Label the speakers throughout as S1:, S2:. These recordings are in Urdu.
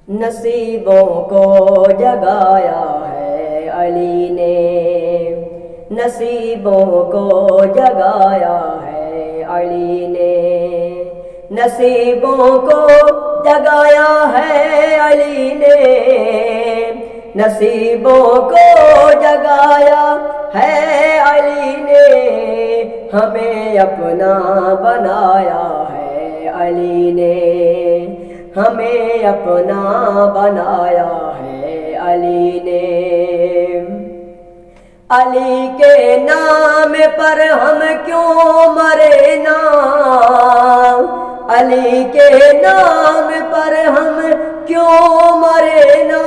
S1: نصیبوں کو جگایا ہے علی نے، نصیبوں کو جگایا ہے علی نے، نصیبوں کو جگایا ہے علی نے، نصیبوں کو جگایا ہے علی نے، ہمیں اپنا بنایا ہے علی نے، ہمیں اپنا بنایا ہے علی نے۔ علی کے نام پر ہم کیوں مرے نا، علی کے نام پر ہم کیوں مرے نا،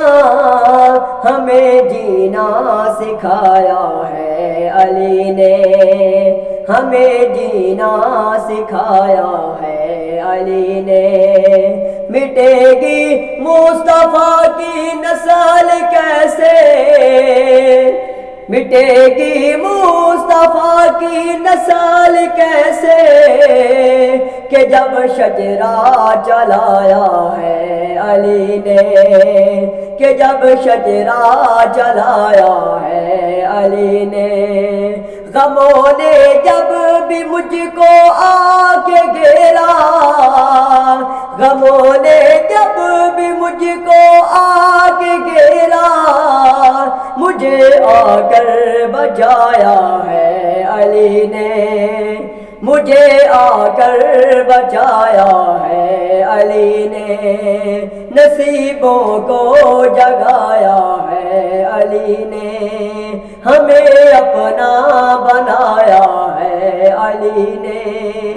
S1: ہمیں جینا سکھایا ہے علی نے، ہمیں جینا سکھایا ہے علی نے۔ مٹے گی مصطفیٰ کی نسل کیسے، مٹے گی مصطفیٰ کی نسل کیسے، کہ جب شجرہ جلایا ہے علی نے، کہ جب شجرہ جلایا ہے علی نے۔ غموں نے جب بھی مجھ کو آ کے گھیرا، غموں نے جب بھی مجھ کو آ کے گھیرا، مجھے آ کر بچایا ہے علی نے، مجھے آ کر بچایا ہے علی نے، نصیبوں کو جگایا ہے علی نے، ہمیں اپنا بنایا ہے علی نے۔